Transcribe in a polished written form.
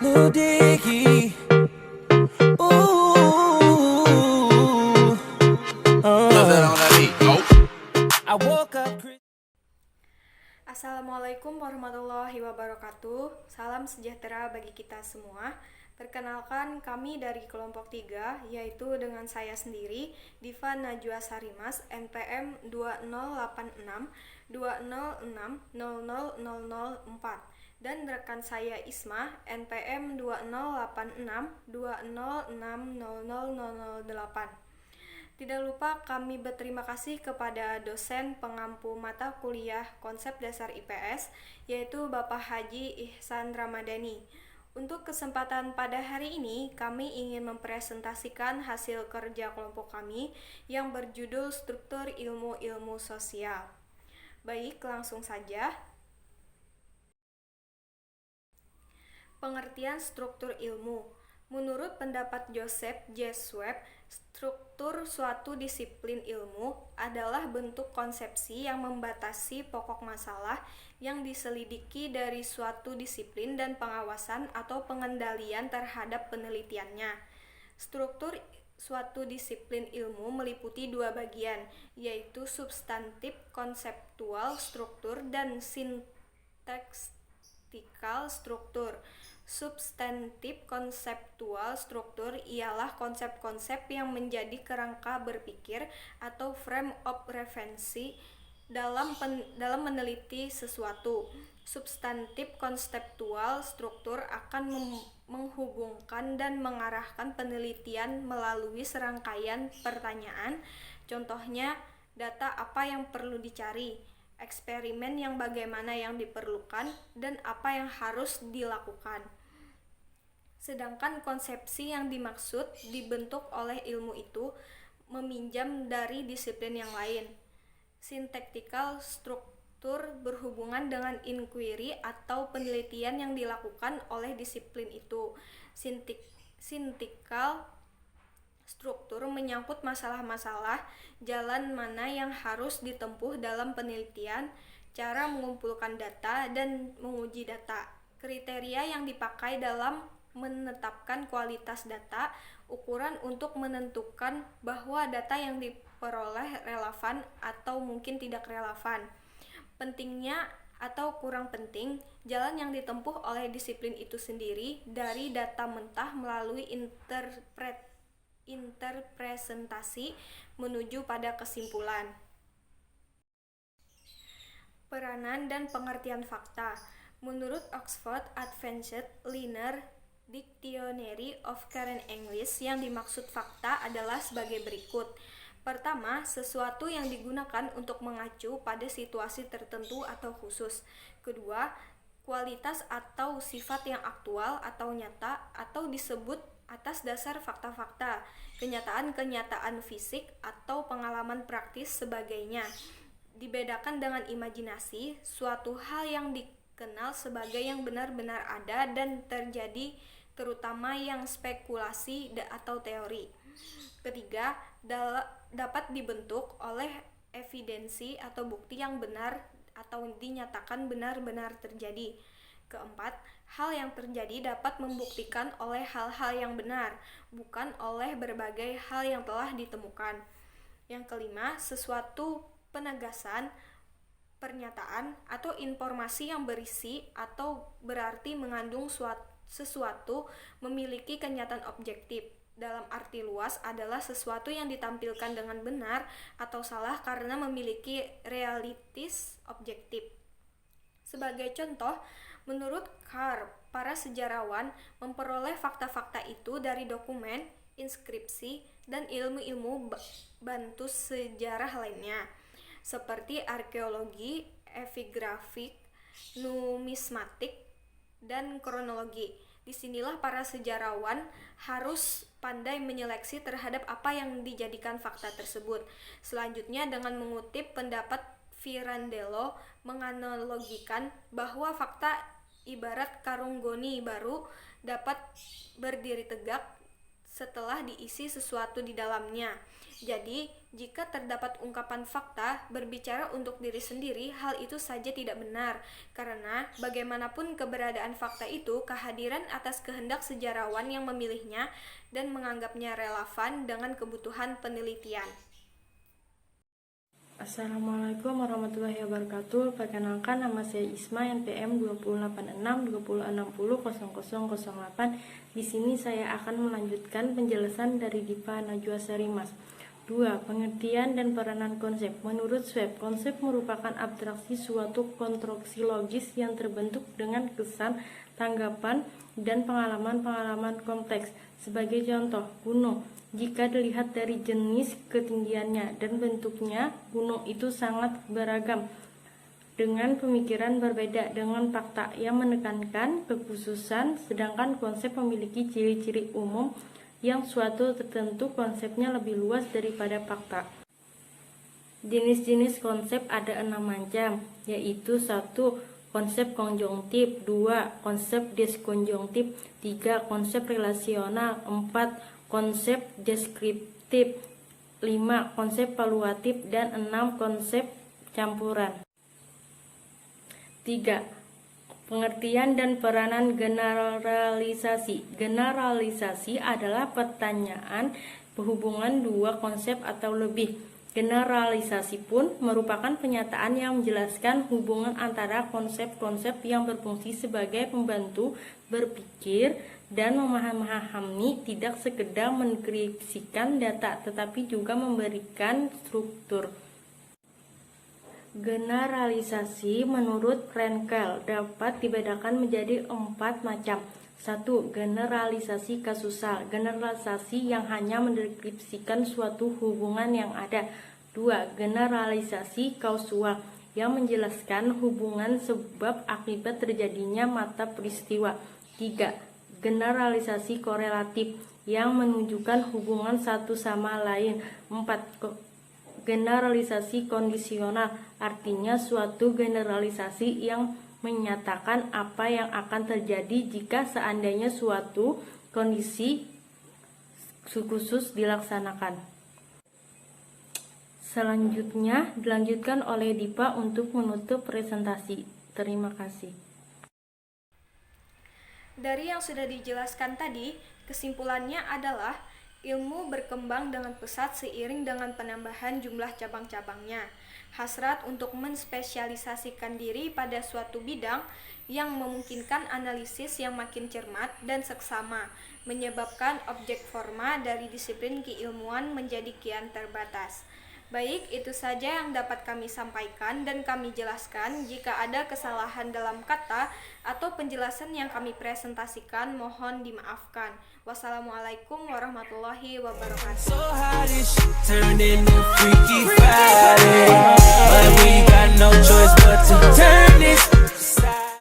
Nudehi. Ooh. Put that on that beat. Oh. I woke up. Assalamualaikum warahmatullahi wabarakatuh. Salam sejahtera bagi kita semua. Perkenalkan, kami dari kelompok 3, yaitu dengan saya sendiri, Diva Najwa Sarimas, NPM 2086 2060004, dan rekan saya Isma, NPM 2086 2060008. Tidak lupa kami berterima kasih kepada dosen pengampu mata kuliah konsep dasar IPS, yaitu Bapak Haji Ihsan Ramadhani. Untuk kesempatan pada hari ini, kami ingin mempresentasikan hasil kerja kelompok kami yang berjudul Struktur Ilmu-Ilmu Sosial. Baik, langsung saja. Pengertian struktur ilmu. Menurut pendapat Joseph J. Schwab, struktur suatu disiplin ilmu adalah bentuk konsepsi yang membatasi pokok masalah yang diselidiki dari suatu disiplin dan pengawasan atau pengendalian terhadap penelitiannya. Struktur suatu disiplin ilmu meliputi dua bagian, yaitu substantif konseptual struktur dan sintaktikal struktur. Substantif konseptual struktur ialah konsep-konsep yang menjadi kerangka berpikir atau frame of reference dalam meneliti sesuatu. Substantif konseptual struktur akan menghubungkan dan mengarahkan penelitian melalui serangkaian pertanyaan. Contohnya, data apa yang perlu dicari, eksperimen yang bagaimana yang diperlukan, dan apa yang harus dilakukan. Sedangkan konsepsi yang dimaksud dibentuk oleh ilmu itu meminjam dari disiplin yang lain. Sintaktikal struktur berhubungan dengan inquiry atau penelitian yang dilakukan oleh disiplin itu. Sintaktikal struktur menyangkut masalah-masalah jalan mana yang harus ditempuh dalam penelitian, cara mengumpulkan data dan menguji data, kriteria yang dipakai dalam menetapkan kualitas data, ukuran untuk menentukan bahwa data yang diperoleh relevan atau mungkin tidak relevan, pentingnya atau kurang penting jalan yang ditempuh oleh disiplin itu sendiri dari data mentah melalui interpretasi menuju pada kesimpulan. Peranan dan pengertian fakta. Menurut Oxford Advanced Learner Dictionary of Current English, yang dimaksud fakta adalah sebagai berikut. Pertama, sesuatu yang digunakan untuk mengacu pada situasi tertentu atau khusus. Kedua, kualitas atau sifat yang aktual atau nyata atau disebut atas dasar fakta-fakta, kenyataan-kenyataan fisik atau pengalaman praktis sebagainya. Dibedakan dengan imajinasi, suatu hal yang dikenal sebagai yang benar-benar ada dan terjadi, terutama yang spekulasi atau teori. Ketiga, dapat dibentuk oleh evidensi atau bukti yang benar atau dinyatakan benar-benar terjadi. Keempat, hal yang terjadi dapat membuktikan oleh hal-hal yang benar, bukan oleh berbagai hal yang telah ditemukan. Yang kelima, sesuatu penegasan, pernyataan, atau informasi yang berisi atau berarti mengandung sesuatu memiliki kenyataan objektif. Dalam arti luas adalah sesuatu yang ditampilkan dengan benar atau salah karena memiliki realitis objektif. Sebagai contoh, menurut Carr, para sejarawan memperoleh fakta-fakta itu dari dokumen, inskripsi, dan ilmu-ilmu bantu sejarah lainnya, seperti arkeologi, epigrafik, numismatik, dan kronologi. Disinilah para sejarawan harus pandai menyeleksi terhadap apa yang dijadikan fakta tersebut. Selanjutnya, dengan mengutip pendapat Pirandello, menganalogikan bahwa fakta ibarat karung goni baru dapat berdiri tegak setelah diisi sesuatu di dalamnya. Jadi, jika terdapat ungkapan fakta berbicara untuk diri sendiri, hal itu saja tidak benar, karena bagaimanapun keberadaan fakta itu kehadiran atas kehendak sejarawan yang memilihnya dan menganggapnya relevan dengan kebutuhan penelitian. Assalamualaikum warahmatullahi wabarakatuh. Perkenalkan, nama saya Isma, NPM 28620600008. Di sini saya akan melanjutkan penjelasan dari Dipa Najwa Sarimas. 2. Pengertian dan peranan konsep. Menurut Schwab, konsep merupakan abstraksi suatu konstruksi logis yang terbentuk dengan kesan, tanggapan, dan pengalaman-pengalaman kompleks. Sebagai contoh, gunung. Jika dilihat dari jenis ketinggiannya dan bentuknya, gunung itu sangat beragam dengan pemikiran berbeda dengan fakta yang menekankan kekhususan, sedangkan konsep memiliki ciri-ciri umum yang suatu tertentu konsepnya lebih luas daripada fakta. Jenis-jenis konsep ada 6 macam, yaitu 1. Konsep konjungtif, 2. Konsep diskonjungtif, 3. Konsep relasional, 4. Konsep deskriptif, 5. Konsep valuatif, dan 6. Konsep campuran. 3. Pengertian dan peranan generalisasi. Generalisasi adalah pertanyaan berhubungan dua konsep atau lebih. Generalisasi pun merupakan pernyataan yang menjelaskan hubungan antara konsep-konsep yang berfungsi sebagai pembantu berpikir dan memahami, tidak sekedar mendekripsikan data, tetapi juga memberikan struktur. Generalisasi menurut Krenkel dapat dibedakan menjadi 4 macam. 1. Generalisasi kasusal, generalisasi yang hanya mendeskripsikan suatu hubungan yang ada. 2. Generalisasi kausual, yang menjelaskan hubungan sebab akibat terjadinya mata peristiwa. 3. Generalisasi korelatif, yang menunjukkan hubungan satu sama lain. 4. Generalisasi kondisional, artinya suatu generalisasi yang menyatakan apa yang akan terjadi jika seandainya suatu kondisi khusus dilaksanakan. Selanjutnya dilanjutkan oleh Dipa untuk menutup presentasi. Terima kasih. Dari yang sudah dijelaskan tadi, kesimpulannya adalah ilmu berkembang dengan pesat seiring dengan penambahan jumlah cabang-cabangnya. Hasrat untuk menspesialisasikan diri pada suatu bidang yang memungkinkan analisis yang makin cermat dan seksama, menyebabkan objek forma dari disiplin keilmuan menjadi kian terbatas. Baik, itu saja yang dapat kami sampaikan dan kami jelaskan. Jika ada kesalahan dalam kata atau penjelasan yang kami presentasikan, mohon dimaafkan. Wassalamualaikum warahmatullahi wabarakatuh. So how this shit turned into Freaky Friday.